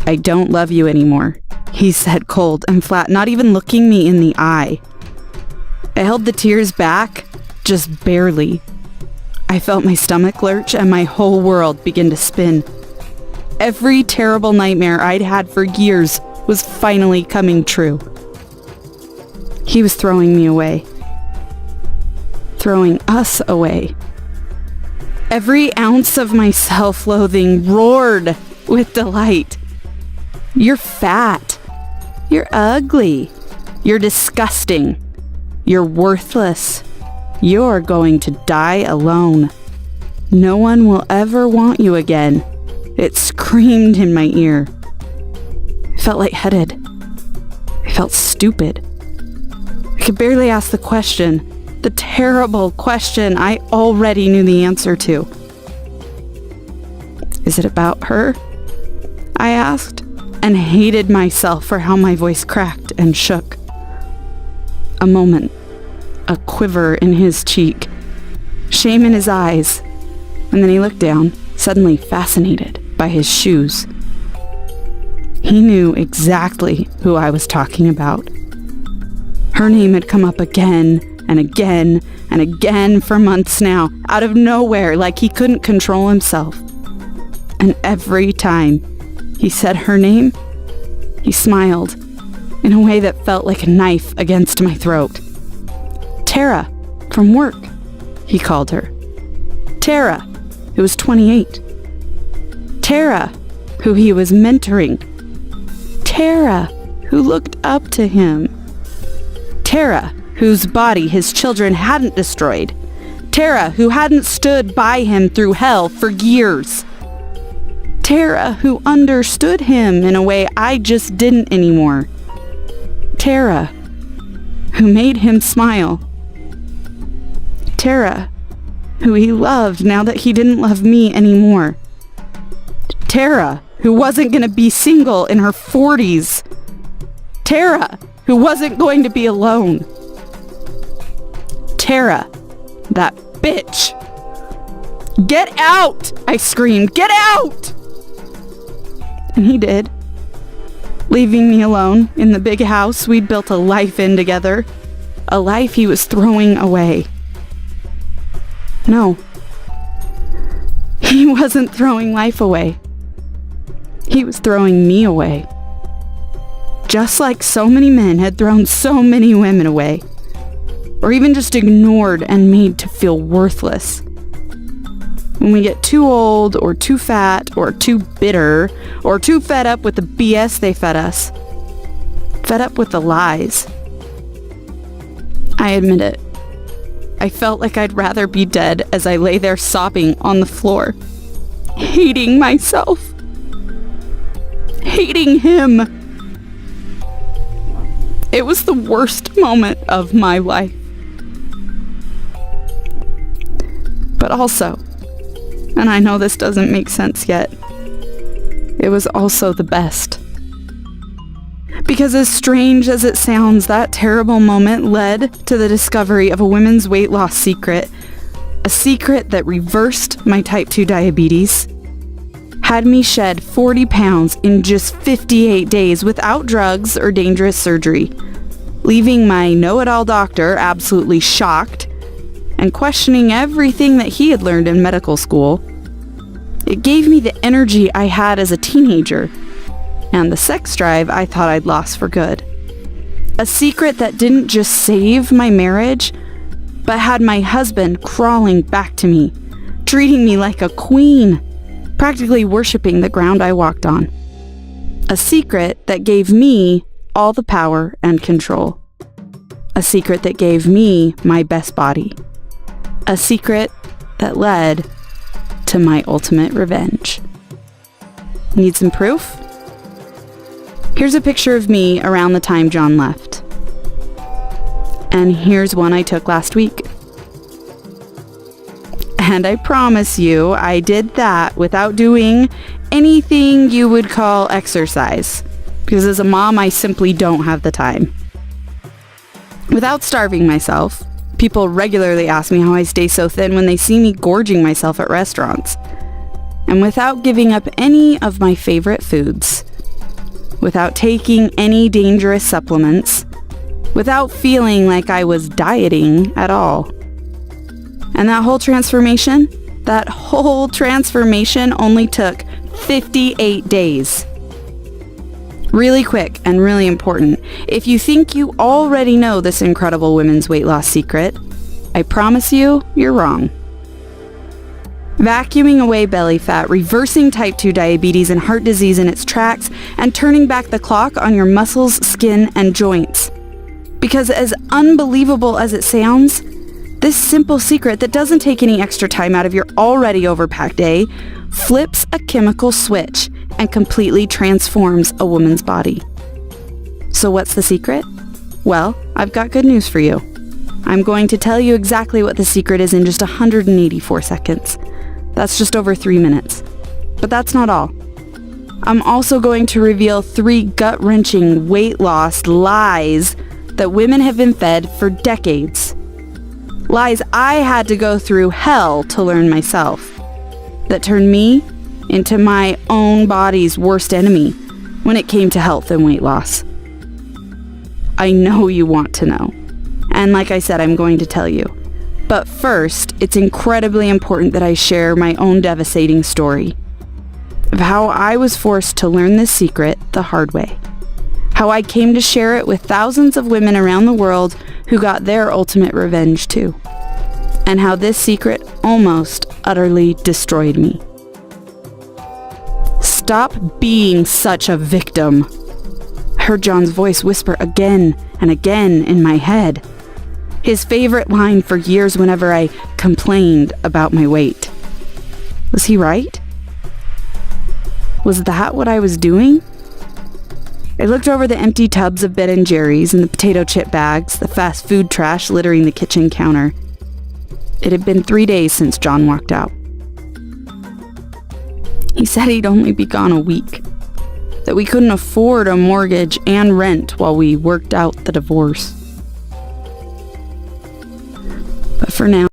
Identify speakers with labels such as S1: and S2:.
S1: "I don't love you anymore," he said, cold and flat, not even looking me in the eye. I held the tears back, just barely. I felt my stomach lurch and my whole world begin to spin. Every terrible nightmare I'd had for years was finally coming true. He was throwing me away. Throwing us away. Every ounce of my self-loathing roared with delight. "You're fat. You're ugly. You're disgusting. You're worthless. You're going to die alone. No one will ever want you again." It screamed in my ear. I felt lightheaded. I felt stupid. I could barely ask the question, the terrible question I already knew the answer to. "Is it about her?" I asked, and hated myself for how my voice cracked and shook. A moment, a quiver in his cheek, shame in his eyes, and then he looked down, suddenly fascinated by his shoes. He knew exactly who I was talking about. Her name had come up again and again and again for months now, out of nowhere, like he couldn't control himself. And every time he said her name, he smiled in a way that felt like a knife against my throat. "Tara, from work," he called her. Tara, who was 28. Tara, who he was mentoring. Tara, who looked up to him. Tara, whose body his children hadn't destroyed. Tara, who hadn't stood by him through hell for years. Tara, who understood him in a way I just didn't anymore. Tara, who made him smile. Tara, who he loved now that he didn't love me anymore. Tara, who wasn't going to be single in her 40s. Tara, who wasn't going to be alone. Tara, that bitch. "Get out!" I screamed. "Get out!" And he did, leaving me alone in the big house we'd built a life in together, a life he was throwing away. No, he wasn't throwing life away. He was throwing me away. Just like so many men had thrown so many women away, or even just ignored and made to feel worthless. When we get too old, or too fat, or too bitter, or too fed up with the BS they fed us, fed up with the lies. I admit it. I felt like I'd rather be dead as I lay there sobbing on the floor, hating myself, hating him. It was the worst moment of my life. But also, and I know this doesn't make sense yet, it was also the best. Because as strange as it sounds, that terrible moment led to the discovery of a women's weight loss secret, a secret that reversed my type 2 diabetes, had me shed 40 pounds in just 58 days without drugs or dangerous surgery, leaving my know-it-all doctor absolutely shocked and questioning everything that he had learned in medical school. It gave me the energy I had as a teenager and the sex drive I thought I'd lost for good. A secret that didn't just save my marriage, but had my husband crawling back to me, treating me like a queen, practically worshiping the ground I walked on. A secret that gave me all the power and control. A secret that gave me my best body. A secret that led to my ultimate revenge. Need some proof? Here's a picture of me around the time John left. And here's one I took last week. And I promise you, I did that without doing anything you would call exercise. Because as a mom, I simply don't have the time. Without starving myself, people regularly ask me how I stay so thin when they see me gorging myself at restaurants. And without giving up any of my favorite foods, without taking any dangerous supplements, without feeling like I was dieting at all. And that whole transformation only took 58 days. Really quick and really important, if you think you already know this incredible women's weight loss secret, I promise you, you're wrong. Vacuuming away belly fat, reversing type 2 diabetes and heart disease in its tracks, and turning back the clock on your muscles, skin, and joints. Because as unbelievable as it sounds, this simple secret that doesn't take any extra time out of your already overpacked day flips a chemical switch and completely transforms a woman's body. So what's the secret? Well, I've got good news for you. I'm going to tell you exactly what the secret is in just 184 seconds. That's just over 3 minutes. But that's not all. I'm also going to reveal 3 gut-wrenching weight loss lies that women have been fed for decades. Lies I had to go through hell to learn myself, that turned me into my own body's worst enemy when it came to health and weight loss. I know you want to know. And like I said, I'm going to tell you. But first, it's incredibly important that I share my own devastating story of how I was forced to learn this secret the hard way. How I came to share it with thousands of women around the world who got their ultimate revenge too. And how this secret almost utterly destroyed me. Stop being such a victim. I heard John's voice whisper again and again in my head. His favorite line for years whenever I complained about my weight. Was he right? Was that what I was doing? I looked over the empty tubs of Ben & Jerry's and the potato chip bags, the fast food trash littering the kitchen counter. It had been 3 days since John walked out. He said he'd only be gone a week, that we couldn't afford a mortgage and rent while we worked out the divorce. But for now,